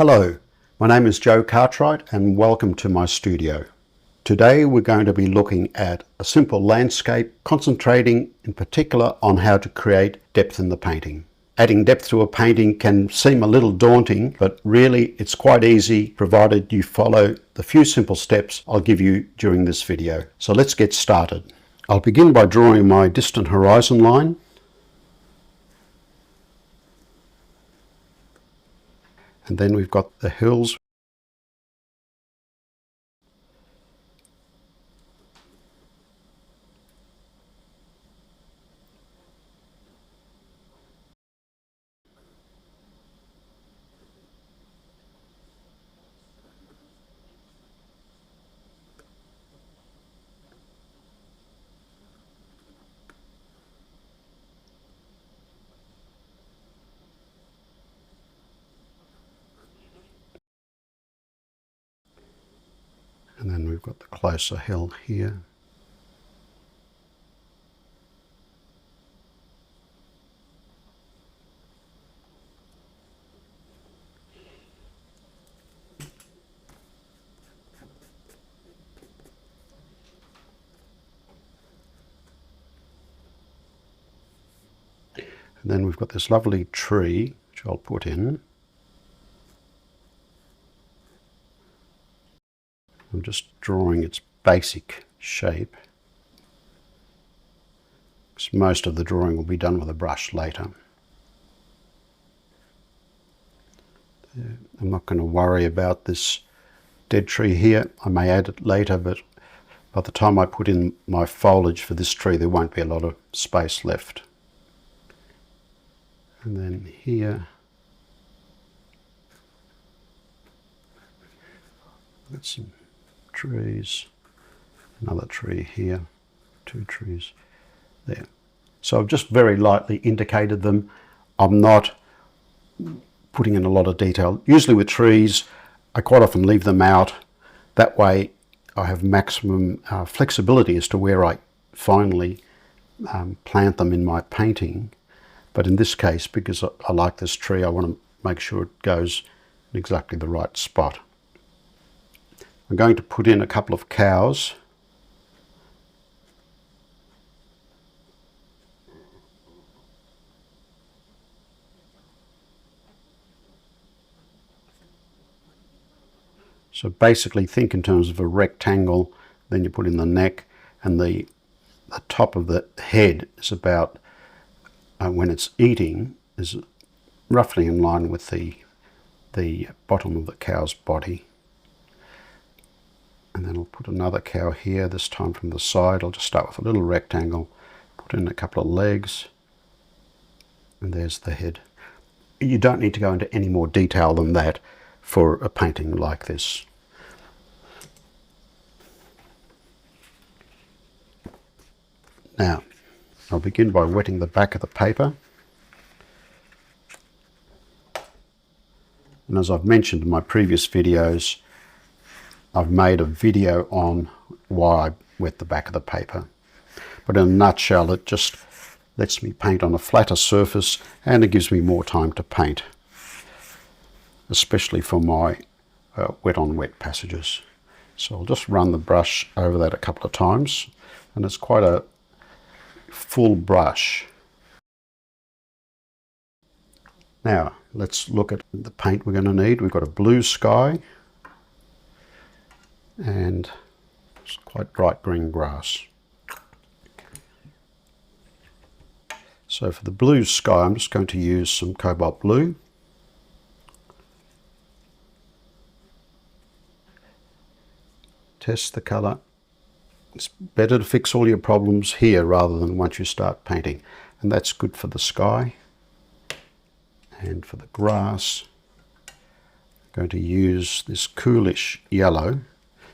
Hello, my name is Joe Cartwright and welcome to my studio. Today we're going to be looking at a simple landscape, concentrating in particular on how to create depth in the painting. Adding depth to a painting can seem a little daunting, but really it's quite easy provided you follow the few simple steps I'll give you during this video. So let's get started. I'll begin by drawing my distant horizon line. And then we've got the hills. And then we've got the closer hill here. And then we've got this lovely tree, which I'll put in. I'm just drawing its basic shape, because most of the drawing will be done with a brush later. I'm not going to worry about this dead tree here. I may add it later, but by the time I put in my foliage for this tree, there won't be a lot of space left. And then here, got some trees, another tree here, two trees there. So I've just very lightly indicated them. I'm not putting in a lot of detail. Usually with trees, I quite often leave them out. That way I have maximum flexibility as to where I finally plant them in my painting. But in this case, because I like this tree, I want to make sure it goes in exactly the right spot. I'm going to put in a couple of cows. So basically think in terms of a rectangle, then you put in the neck, and the top of the head is about, when it's eating, is roughly in line with the bottom of the cow's body. And then I'll put another cow here, this time from the side. I'll just start with a little rectangle, put in a couple of legs, and there's the head. You don't need to go into any more detail than that for a painting like this. Now, I'll begin by wetting the back of the paper. And as I've mentioned in my previous videos, I've made a video on why I wet the back of the paper. But in a nutshell, it just lets me paint on a flatter surface and it gives me more time to paint, especially for my wet on wet passages. So I'll just run the brush over that a couple of times, and it's quite a full brush. Now let's look at the paint we're going to need. We've got a blue sky and it's quite bright green grass. So for the blue sky, I'm just going to use some Cobalt Blue. Test the colour. It's better to fix all your problems here rather than once you start painting. And that's good for the sky. And for the grass, I'm going to use this coolish yellow.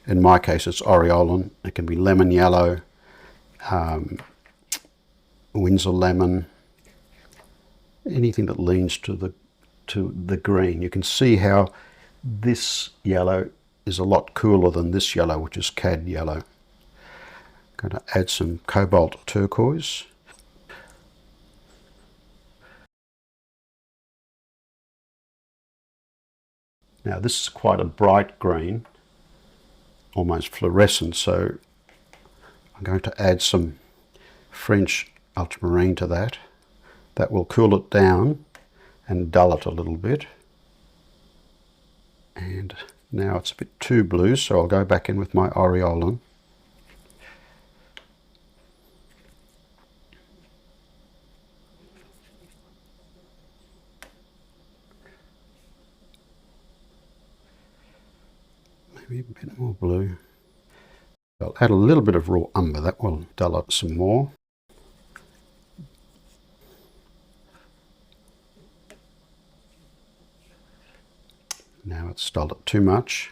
In my case, it's aureolin. It can be lemon yellow, Winsor lemon, anything that leans to the green. You can see how this yellow is a lot cooler than this yellow, which is cad yellow. I'm going to add some Cobalt Turquoise. Now this is quite a bright green, almost fluorescent, so I'm going to add some French ultramarine to that. That will cool it down and dull it a little bit. And now it's a bit too blue, so I'll go back in with my aureolin. Maybe a bit more blue. I'll add a little bit of raw umber, that will dull it some more. Now it's dulled it too much.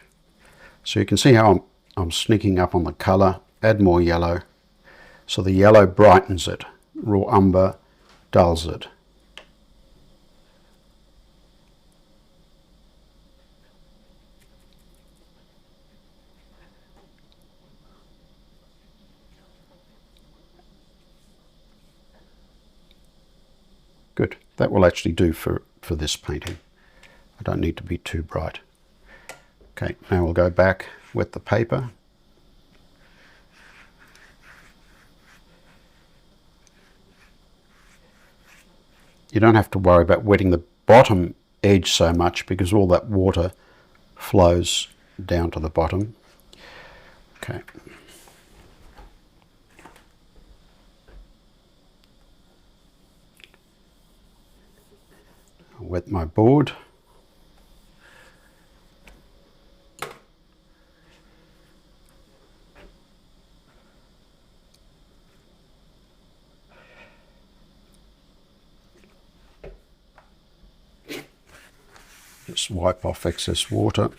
So you can see how I'm sneaking up on the colour. Add more yellow. So the yellow brightens it. Raw umber dulls it. Good. That will actually do for this painting. I don't need to be too bright. Okay, now we'll go back, wet the paper. You don't have to worry about wetting the bottom edge so much because all that water flows down to the bottom. Okay. I'll wet my board. Just wipe off excess water.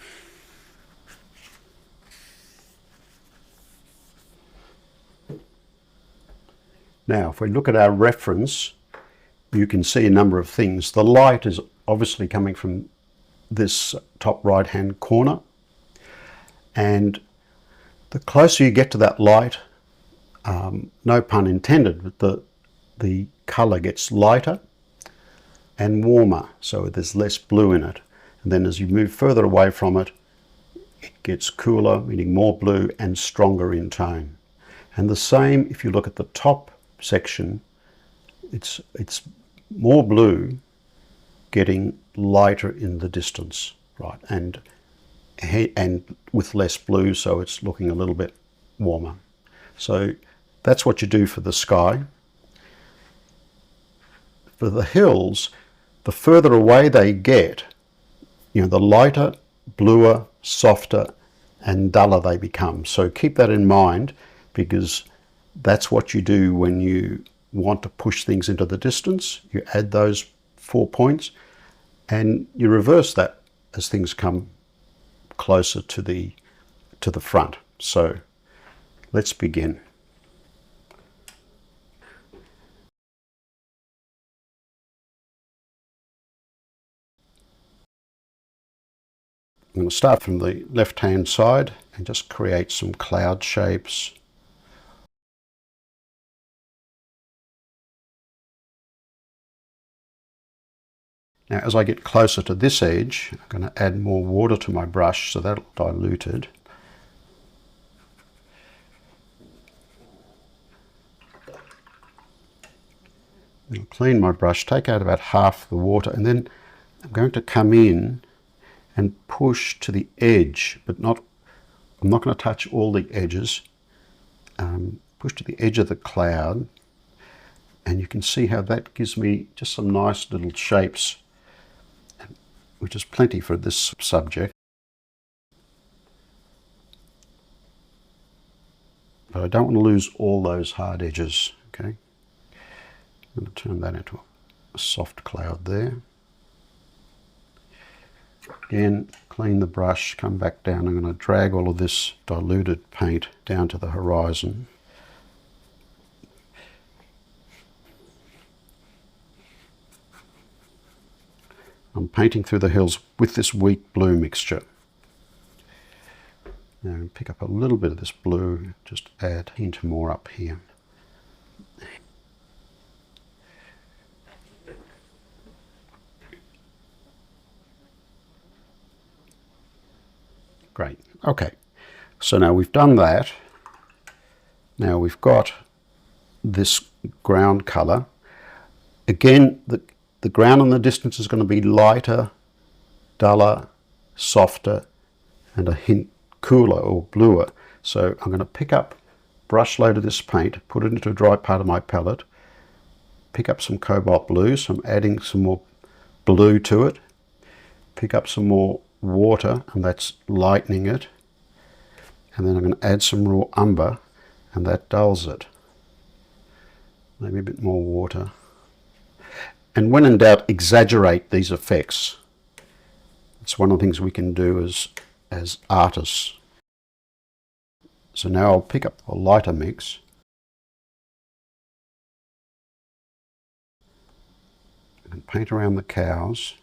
Now, if we look at our reference, you can see a number of things. The light is obviously coming from this top right-hand corner. And the closer you get to that light, no pun intended, but the colour gets lighter and warmer, so there's less blue in it. And then as you move further away from it, it gets cooler, meaning more blue and stronger in tone. And the same if you look at the top section, it's more blue, getting lighter in the distance, right? And with less blue, so it's looking a little bit warmer. So that's what you do for the sky. For the hills, the further away they get, the lighter, bluer, softer, and duller they become. So keep that in mind, because that's what you do when you want to push things into the distance. You add those 4 points and you reverse that as things come closer to the front. So let's begin. I'm going to start from the left-hand side and just create some cloud shapes. Now, as I get closer to this edge, I'm going to add more water to my brush, so that'll dilute it. I'll clean my brush, take out about half the water, and then I'm going to come in and push to the edge, but I'm not going to touch all the edges. Push to the edge of the cloud, and you can see how that gives me just some nice little shapes, which is plenty for this subject. But I don't want to lose all those hard edges, okay? I'm going to turn that into a soft cloud there. Again, clean the brush, come back down. I'm going to drag all of this diluted paint down to the horizon. I'm painting through the hills with this weak blue mixture. Now pick up a little bit of this blue, just add a hint more up here. Great. Okay, so now we've done that. Now we've got this ground colour. Again, the ground and the distance is going to be lighter, duller, softer, and a hint cooler or bluer. So I'm going to pick up brush load of this paint, put it into a dry part of my palette, pick up some Cobalt Blue, so I'm adding some more blue to it, pick up some more water, and that's lightening it, and then I'm going to add some raw umber, and that dulls it. Maybe a bit more water. And when in doubt, exaggerate these effects. It's one of the things we can do as artists. So now I'll pick up a lighter mix. And paint around the cows.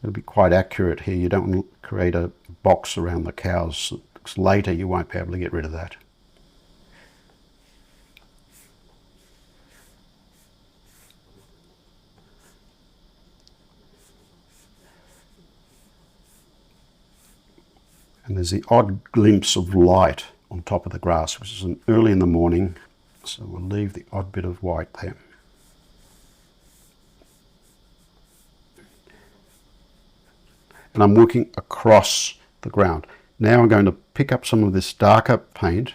It'll be quite accurate here. You don't want to create a box around the cows. Later you won't be able to get rid of that. And there's the odd glimpse of light on top of the grass, which is early in the morning, so we'll leave the odd bit of white there. And I'm working across the ground. Now I'm going to pick up some of this darker paint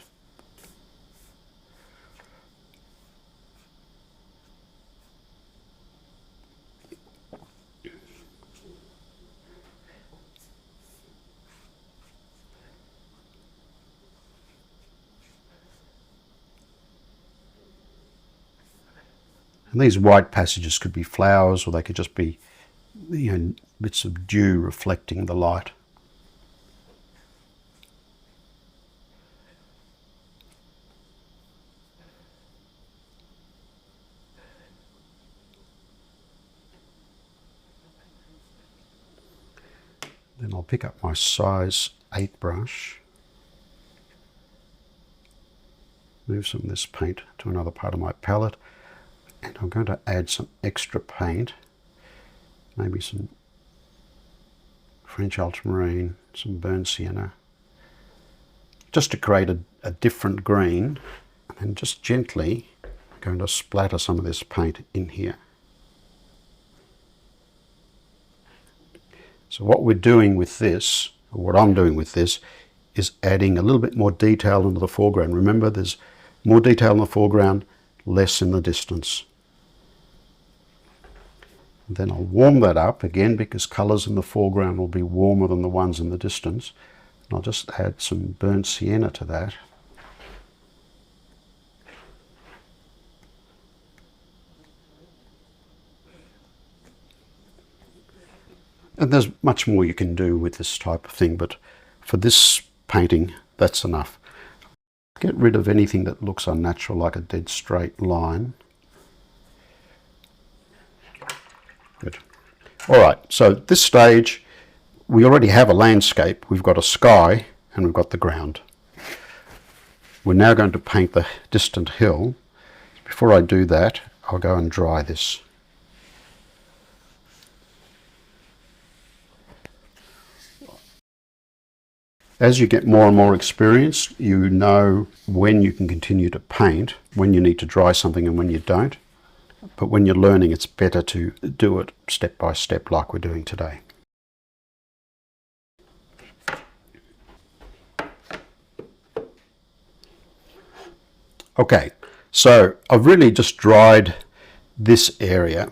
and these white passages could be flowers, or they could just be, you know, bits of dew reflecting the light. Then I'll pick up my size 8 brush, move some of this paint to another part of my palette, and I'm going to add some extra paint, maybe some French Ultramarine, some burnt sienna, just to create a different green, and just gently I'm going to splatter some of this paint in here. So what we're doing with this, or what I'm doing with this, is adding a little bit more detail into the foreground. Remember, there's more detail in the foreground, less in the distance. And then I'll warm that up again, because colours in the foreground will be warmer than the ones in the distance. And I'll just add some burnt sienna to that. And there's much more you can do with this type of thing, but for this painting, that's enough. Get rid of anything that looks unnatural, like a dead straight line. Good. All right, so at this stage, we already have a landscape. We've got a sky and we've got the ground. We're now going to paint the distant hill. Before I do that, I'll go and dry this. As you get more and more experience, you know when you can continue to paint, when you need to dry something and when you don't. But when you're learning, it's better to do it step by step like we're doing today. Okay, so I've really just dried this area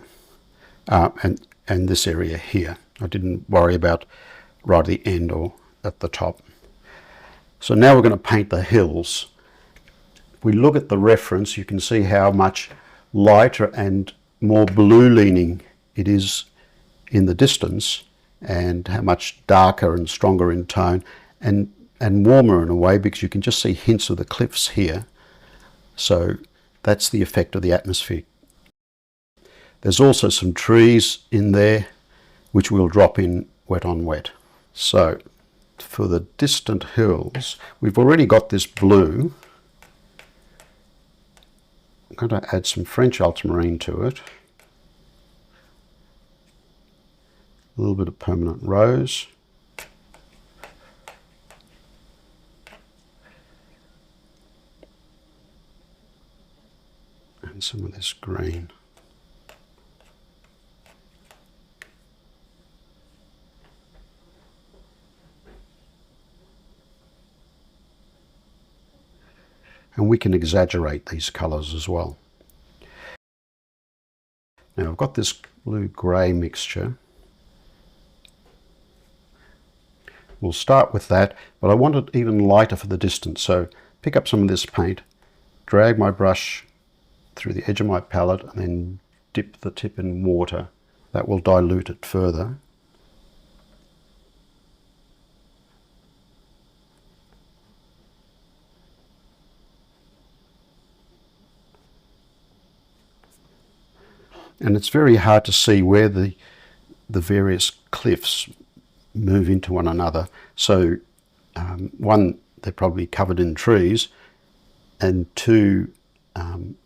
and this area here. I didn't worry about right at the end or at the top. So now we're going to paint the hills. If we look at the reference, you can see how much lighter and more blue leaning it is in the distance, and how much darker and stronger in tone, and warmer in a way, because you can just see hints of the cliffs here. So that's the effect of the atmosphere. There's also some trees in there which we'll drop in wet on wet. So for the distant hills, we've already got this blue. I'm going to add some French Ultramarine to it. a little bit of permanent rose. And some of this green. And we can exaggerate these colours as well. Now I've got this blue-grey mixture. We'll start with that, but I want it even lighter for the distance. So pick up some of this paint, drag my brush through the edge of my palette, and then dip the tip in water. That will dilute it further. And it's very hard to see where the various cliffs move into one another. So one, they're probably covered in trees, and two,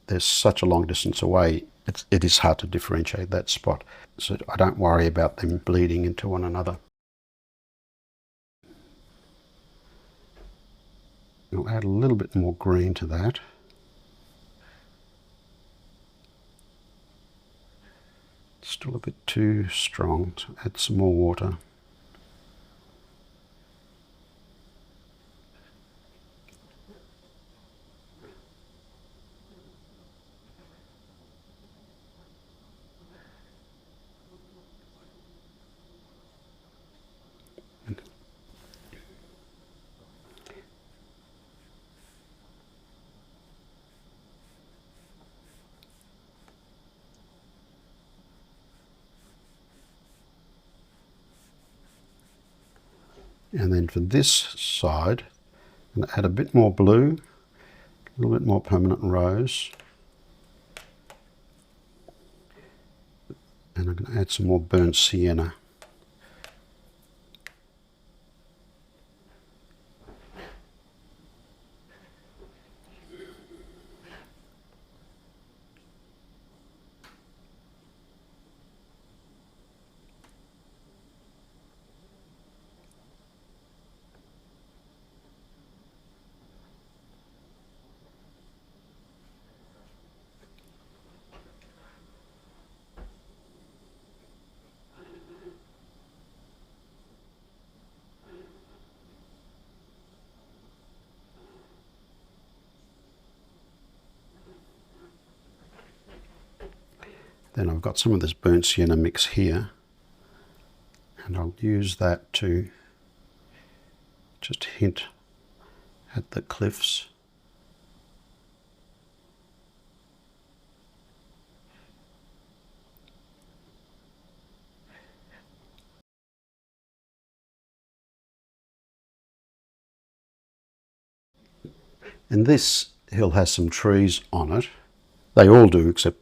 they're such a long distance away, it is hard to differentiate that spot. So I don't worry about them bleeding into one another. I'll add a little bit more green to that. Still a bit too strong, so add some more water. And then for this side, I'm going to add a bit more blue, a little bit more permanent rose, and I'm going to add some more burnt sienna. Then I've got some of this burnt sienna mix here, and I'll use that to just hint at the cliffs. And this hill has some trees on it. They all do, except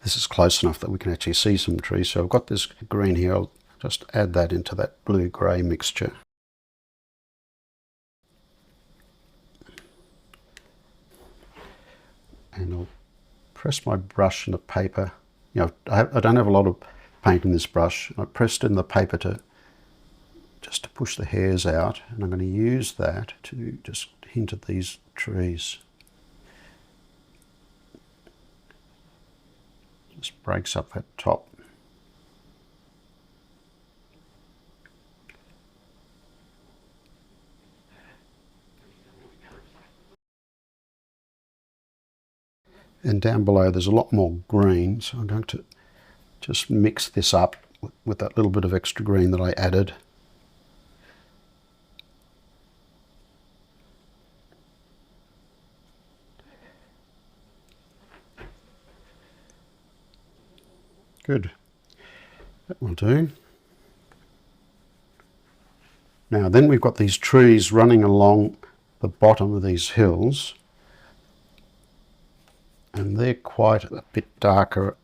this is close enough that we can actually see some trees. So I've got this green here. I'll just add that into that blue-grey mixture. And I'll press my brush in the paper. You know, I don't have a lot of paint in this brush. I pressed in the paper just to push the hairs out, and I'm going to use that to just hint at these trees. Just breaks up that top. And down below there's a lot more green, so I'm going to just mix this up with that little bit of extra green that I added. Good. That will do. Now then we've got these trees running along the bottom of these hills, and they're quite a bit darker.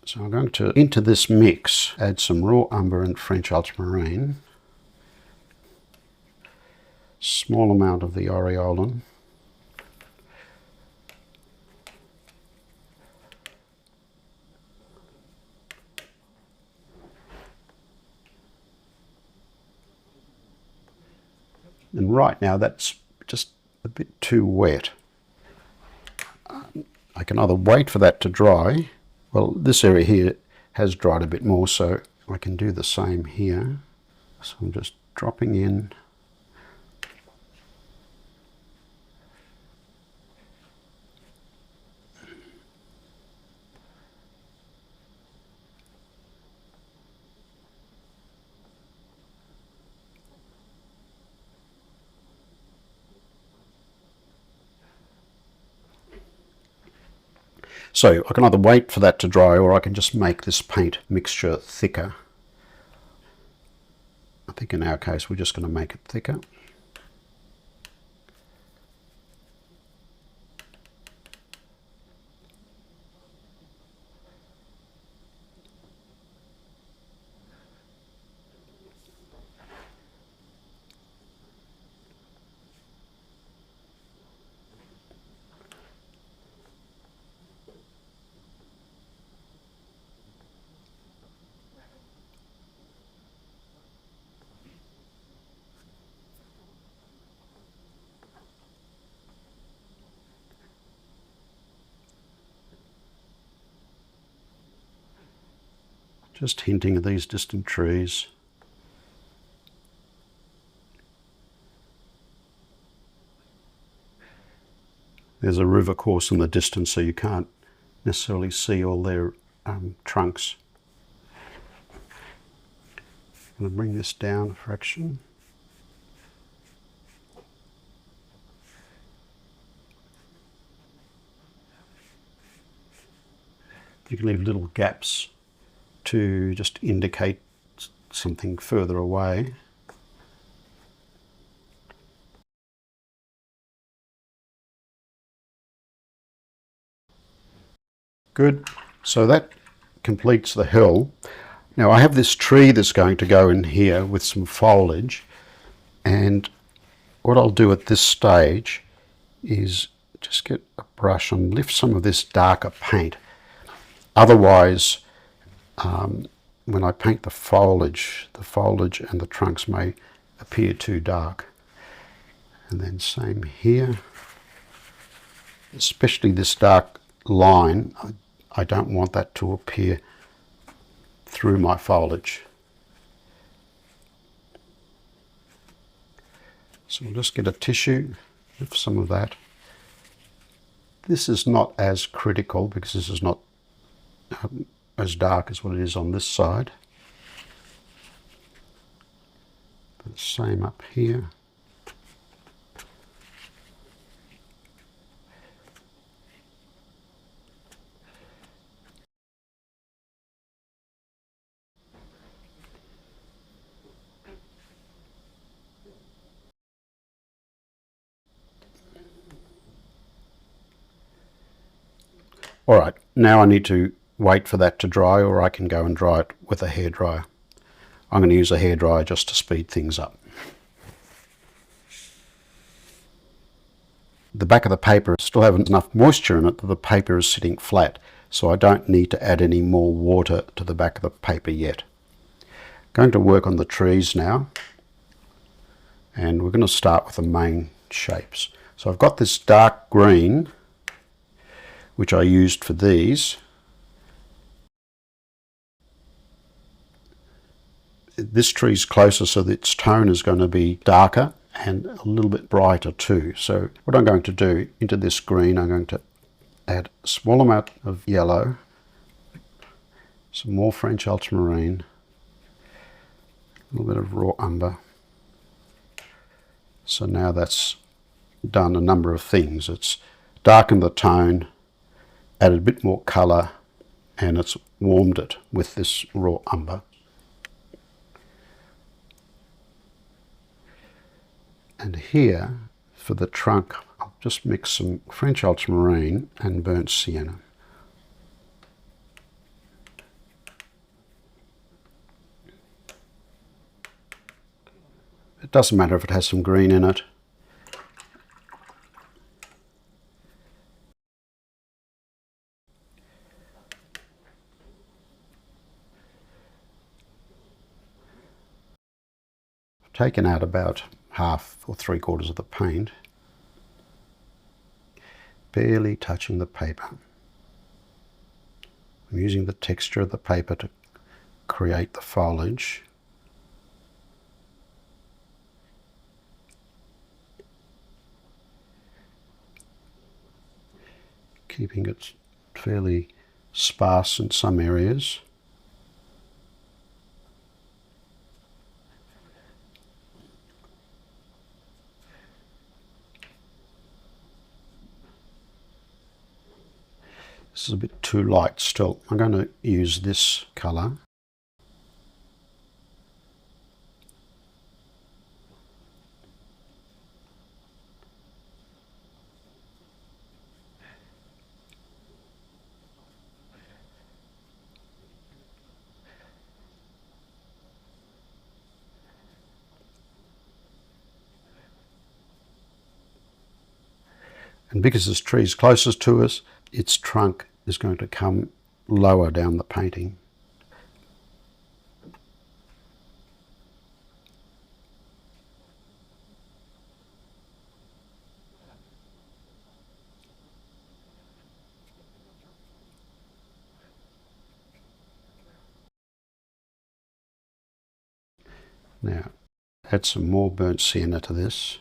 So I'm going to, into this mix, add some raw umber and French ultramarine, small amount of the aureolin, And right now that's just a bit too wet. I can either wait for that to dry. Well, this area here has dried a bit more, so I can do the same here. So I'm just dropping in. So I can either wait for that to dry, or I can just make this paint mixture thicker. I think in our case we're just going to make it thicker. Just hinting at these distant trees. There's a river course in the distance, so you can't necessarily see all their trunks. I'm going to bring this down a fraction. You can leave little gaps to just indicate something further away. Good. So that completes the hill. Now I have this tree that's going to go in here with some foliage, and what I'll do at this stage is just get a brush and lift some of this darker paint. Otherwise, when I paint the foliage and the trunks may appear too dark. And then same here, especially this dark line, I don't want that to appear through my foliage. So we'll just get a tissue, lift some of that. This is not as critical because this is not as dark as what it is on this side. But same up here. All right, now I need to wait for that to dry, or I can go and dry it with a hairdryer. I'm going to use a hairdryer just to speed things up. The back of the paper still has enough moisture in it that the paper is sitting flat, so I don't need to add any more water to the back of the paper yet. Going to work on the trees now, and we're going to start with the main shapes. So I've got this dark green, which I used for these. This tree's closer, so its tone is going to be darker and a little bit brighter too. So what I'm going to do, into this green, I'm going to add a small amount of yellow, some more French ultramarine, a little bit of raw umber. So now that's done a number of things. It's darkened the tone, added a bit more colour, and it's warmed it with this raw umber. And here, for the trunk, I'll just mix some French ultramarine and burnt sienna. It doesn't matter if it has some green in it. Taken out about half or 3/4 of the paint, barely touching the paper. I'm using the texture of the paper to create the foliage. Keeping it fairly sparse in some areas. This is a bit too light still. I'm going to use this colour. And because this tree is closest to us, its trunk is going to come lower down the painting. Now, add some more burnt sienna to this.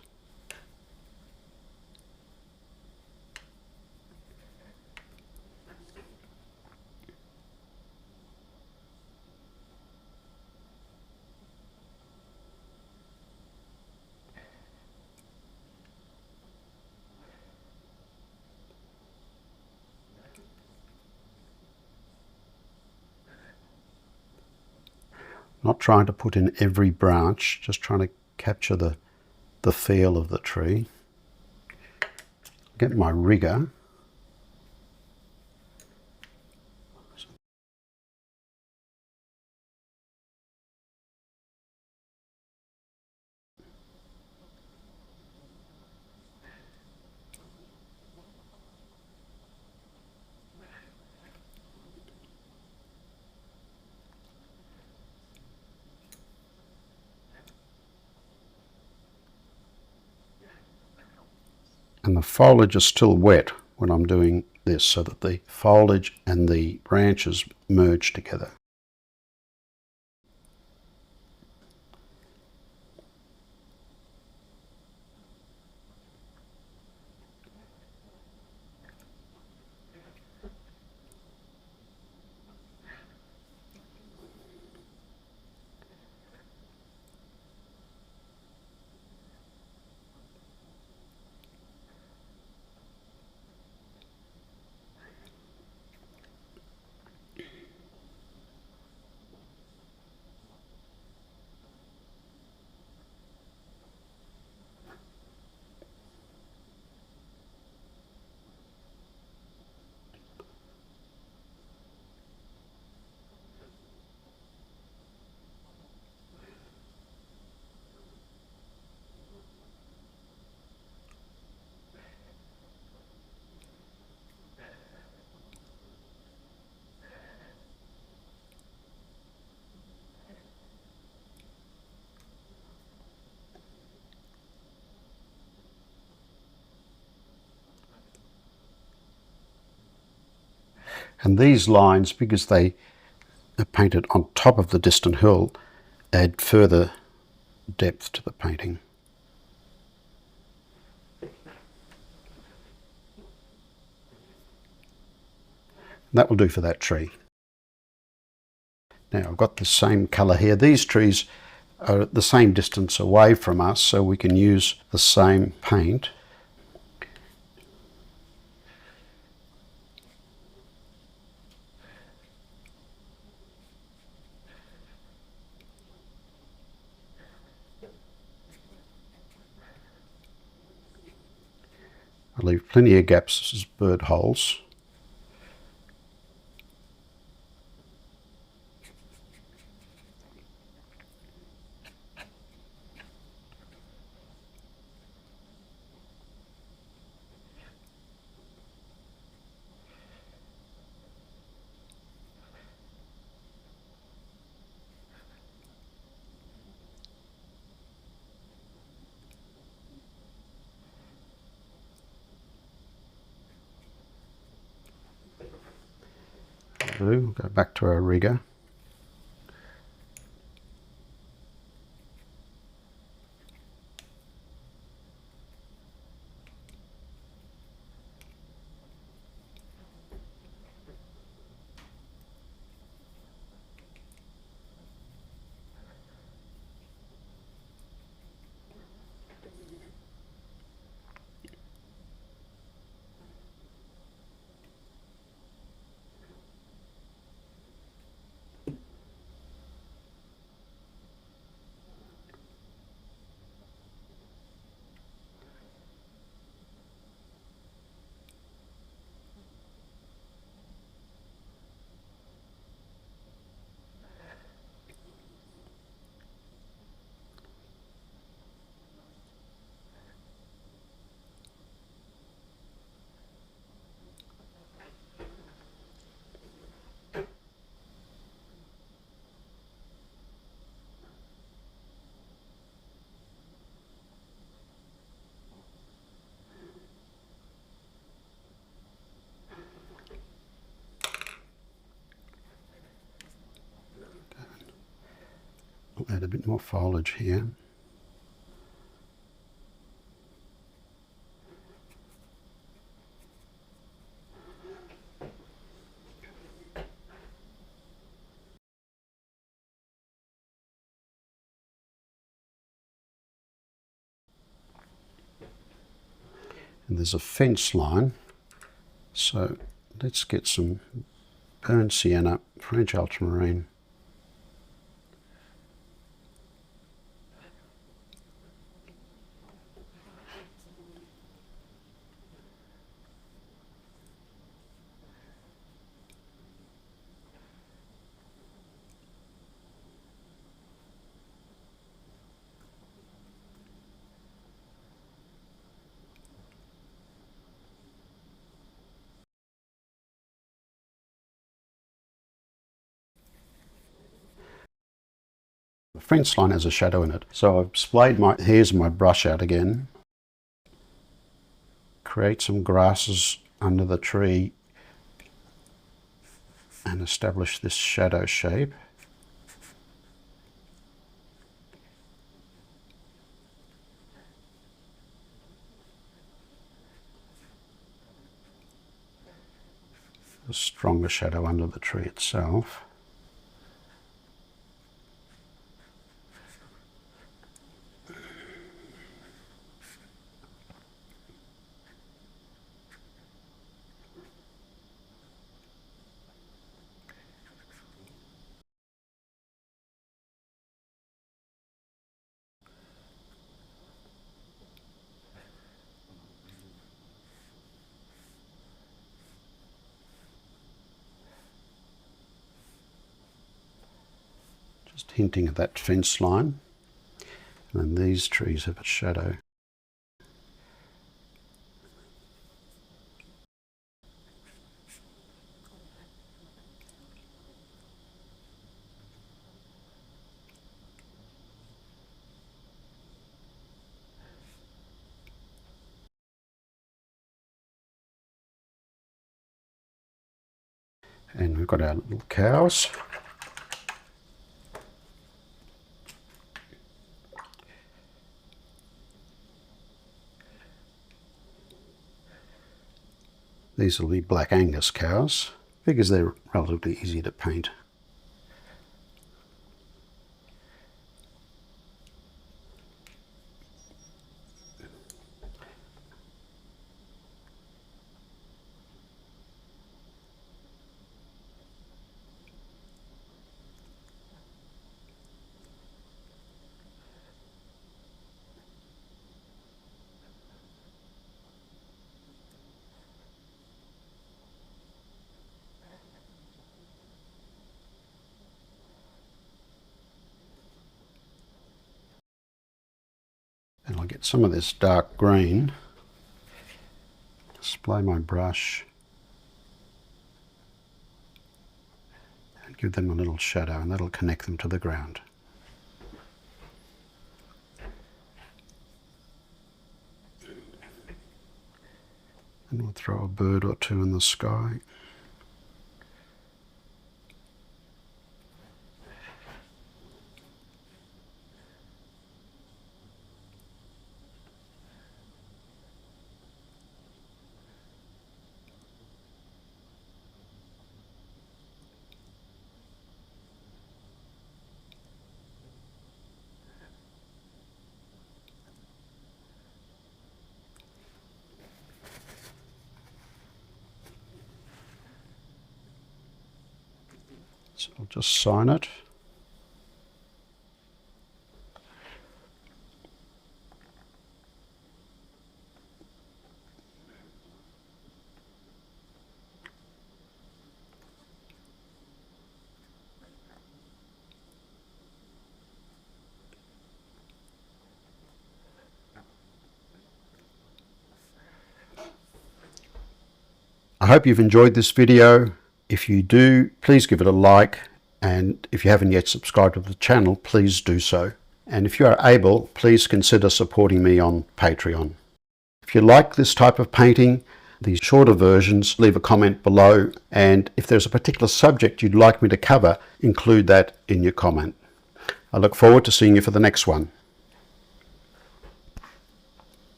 Not trying to put in every branch, just trying to capture the feel of the tree. Get my rigger. And the foliage is still wet when I'm doing this, so that the foliage and the branches merge together. And these lines, because they are painted on top of the distant hill, add further depth to the painting. And that will do for that tree. Now I've got the same colour here. These trees are at the same distance away from us, so we can use the same paint. I leave plenty of gaps as bird holes. Blue, go back to our rigger. I'll add a bit more foliage here. And there's a fence line, so let's get some burnt sienna, French ultramarine. The fence line has a shadow in it, so I've splayed here's my brush out again. Create some grasses under the tree and establish this shadow shape. A stronger shadow under the tree itself. Just hinting at that fence line. And then these trees have a shadow. And we've got our little cows. These will be Black Angus cows because they're relatively easy to paint. And I'll get some of this dark green, splay my brush, and give them a little shadow, and that'll connect them to the ground. And we'll throw a bird or two in the sky. So I'll just sign it. I hope you've enjoyed this video. If you do, please give it a like, and if you haven't yet subscribed to the channel, please do so. And if you are able, please consider supporting me on Patreon. If you like this type of painting, these shorter versions, leave a comment below, and if there's a particular subject you'd like me to cover, include that in your comment. I look forward to seeing you for the next one.